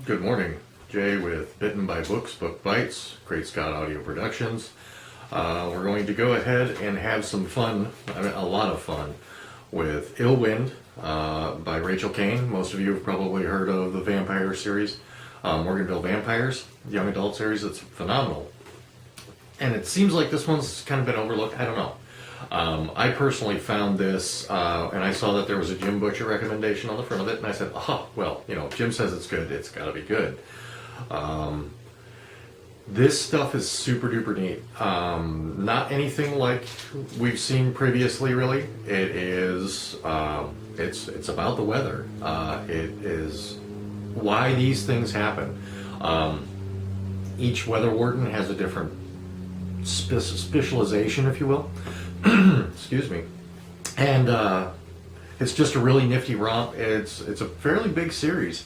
Good morning, Jay with Bitten by Books, Book Bites, Great Scott Audio Productions. We're going to go ahead and have some fun, a lot of fun, with Ill Wind by Rachel Caine. Most of you have probably heard of the vampire series, Morganville Vampires, young adult series. It's phenomenal. And it seems like this one's kind of been overlooked. I don't know. I personally found this, and I saw that there was a Jim Butcher recommendation on the front of it, and I said, oh, well, Jim says it's good, it's got to be good. This stuff is super duper neat. Not anything like we've seen previously, really. It is, it's about the weather. It is why these things happen. Each weather warden has a different specialization, if you will. Excuse me. And it's just a really nifty romp. It's a fairly big series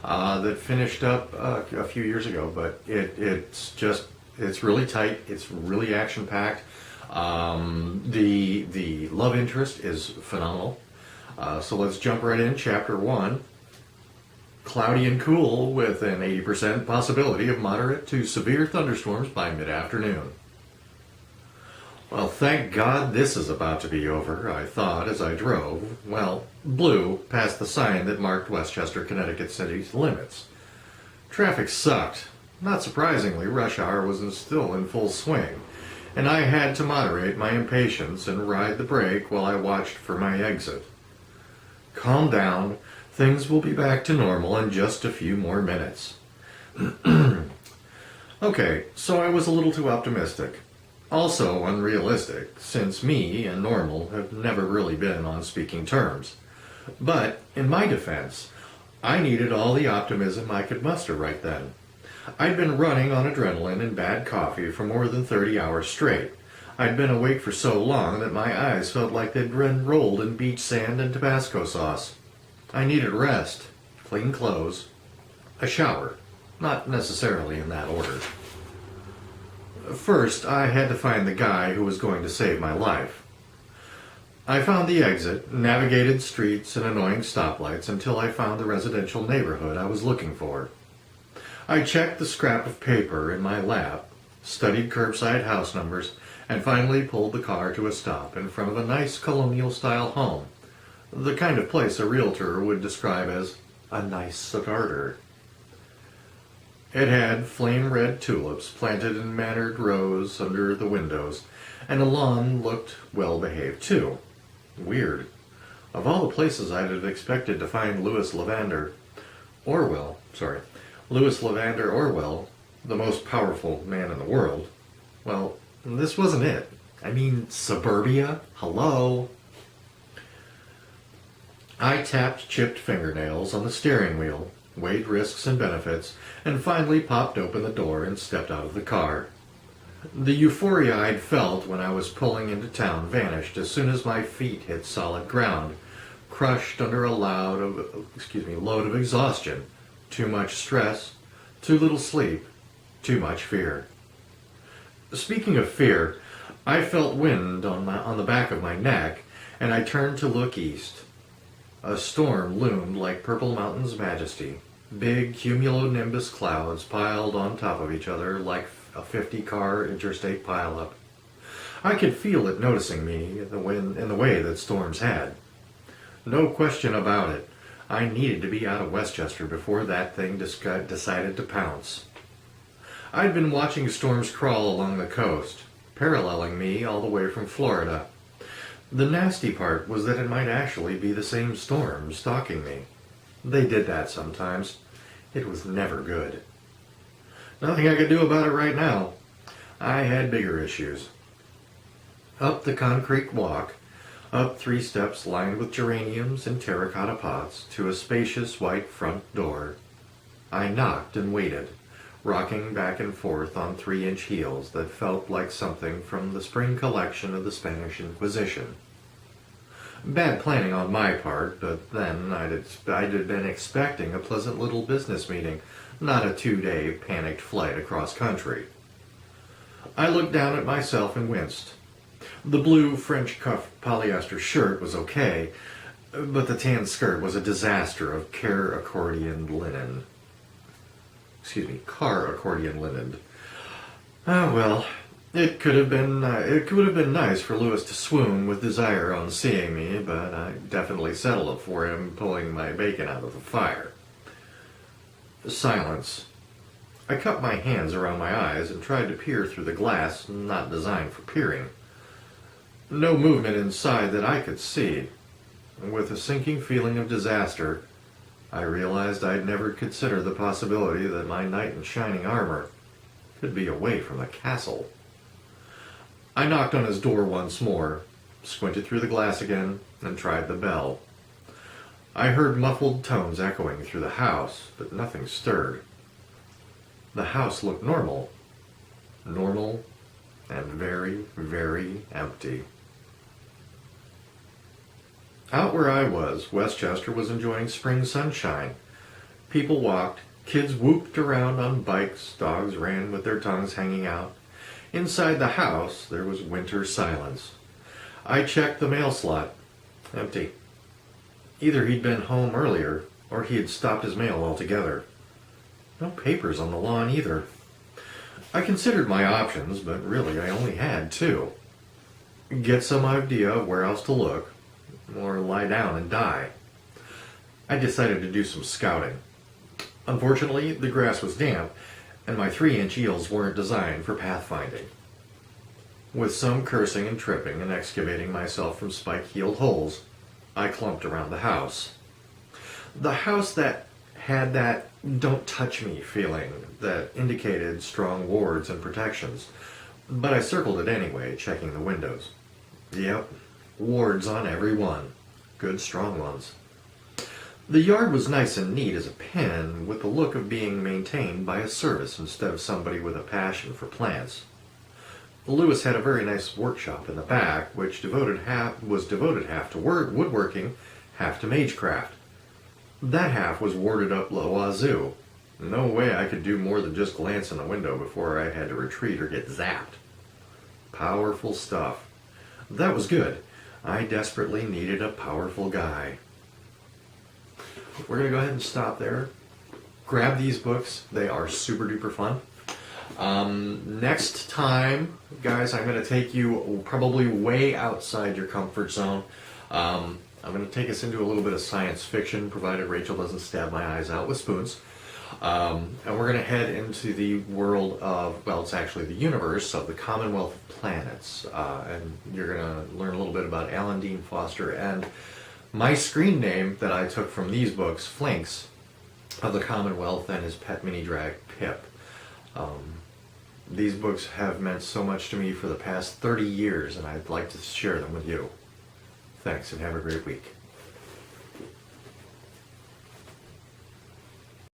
that finished up a few years ago, but it's really tight. It's really action packed. The love interest is phenomenal. So let's jump right in. Chapter 1. Cloudy and cool with an 80% possibility of moderate to severe thunderstorms by mid-afternoon. Well, thank God this is about to be over, I thought as I drove, blue, past the sign that marked Westchester, Connecticut City's limits. Traffic sucked. Not surprisingly, rush hour was still in full swing, and I had to moderate my impatience and ride the brake while I watched for my exit. Calm down. Things will be back to normal in just a few more minutes. Okay, so I was a little too optimistic. Also unrealistic, since me and normal have never really been on speaking terms. But, in my defense, I needed all the optimism I could muster right then. I'd been running on adrenaline and bad coffee for more than 30 hours straight. I'd been awake for so long that my eyes felt like they'd been rolled in beach sand and Tabasco sauce. I needed rest, clean clothes, a shower, not necessarily in that order. First, I had to find the guy who was going to save my life. I found the exit, navigated streets and annoying stoplights until I found the residential neighborhood I was looking for. I checked the scrap of paper in my lap, studied curbside house numbers, and finally pulled the car to a stop in front of a nice colonial-style home, the kind of place a realtor would describe as a nice starter. It had flame-red tulips planted in mannered rows under the windows, and the lawn looked well-behaved, too. Weird. Of all the places I'd have expected to find Louis Levander Orwell, the most powerful man in the world, well, this wasn't it. I mean, suburbia? Hello? I tapped chipped fingernails on the steering wheel, weighed risks and benefits, and finally popped open the door and stepped out of the car. The euphoria I'd felt when I was pulling into town vanished as soon as my feet hit solid ground, crushed under a load of exhaustion, too much stress, too little sleep, too much fear. Speaking of fear, I felt wind on the back of my neck, and I turned to look east. A storm loomed like Purple Mountain's majesty. Big cumulonimbus clouds piled on top of each other like a 50-car interstate pileup. I could feel it noticing me in the way that storms had. No question about it. I needed to be out of Westchester before that thing decided to pounce. I'd been watching storms crawl along the coast, paralleling me all the way from Florida. The nasty part was that it might actually be the same storm stalking me. They did that sometimes. It was never good. Nothing I could do about it right now. I had bigger issues. Up the concrete walk, up 3 steps lined with geraniums and terracotta pots to a spacious white front door. I knocked and waited, rocking back and forth on 3-inch heels that felt like something from the spring collection of the Spanish Inquisition. Bad planning on my part, but then I'd been expecting a pleasant little business meeting, not a 2-day panicked flight across country. I looked down at myself and winced. The blue French cuff polyester shirt was okay, but the tan skirt was a disaster of care accordion linen. car accordion linen. Ah, well, it would have been nice for Lewis to swoon with desire on seeing me, but I definitely settled for him pulling my bacon out of the fire. Silence. I cupped my hands around my eyes and tried to peer through the glass not designed for peering. No movement inside that I could see. With a sinking feeling of disaster, I realized I'd never considered the possibility that my knight in shining armor could be away from the castle. I knocked on his door once more, squinted through the glass again, and tried the bell. I heard muffled tones echoing through the house, but nothing stirred. The house looked normal. Normal and very, very empty. Out where I was, Westchester was enjoying spring sunshine. People walked, kids whooped around on bikes, dogs ran with their tongues hanging out. Inside the house, there was winter silence. I checked the mail slot. Empty. Either he'd been home earlier, or he had stopped his mail altogether. No papers on the lawn either. I considered my options, but really I only had two. Get some idea of where else to look, or lie down and die. I decided to do some scouting. Unfortunately, the grass was damp, and my 3-inch eels weren't designed for pathfinding. With some cursing and tripping and excavating myself from spike-heeled holes, I clumped around the house. The house that had that don't touch me feeling that indicated strong wards and protections, but I circled it anyway, checking the windows. Yep, wards on every one. Good strong ones. The yard was nice and neat as a pin, with the look of being maintained by a service instead of somebody with a passion for plants. Lewis had a very nice workshop in the back, which was devoted half to woodworking, half to magecraft. That half was warded up wazoo. No way I could do more than just glance in the window before I had to retreat or get zapped. Powerful stuff. That was good. I desperately needed a powerful guy. We're going to go ahead and stop there. Grab these books. They are super duper fun. Next time, guys, I'm going to take you probably way outside your comfort zone. I'm going to take us into a little bit of science fiction, provided Rachel doesn't stab my eyes out with spoons. And we're going to head into the world of, well, it's actually the universe of the Commonwealth of Planets. And you're going to learn a little bit about Alan Dean Foster and my screen name that I took from these books, Flinks, of the Commonwealth, and his pet mini drag, Pip. These books have meant so much to me for the past 30 years, and I'd like to share them with you. Thanks, and have a great week.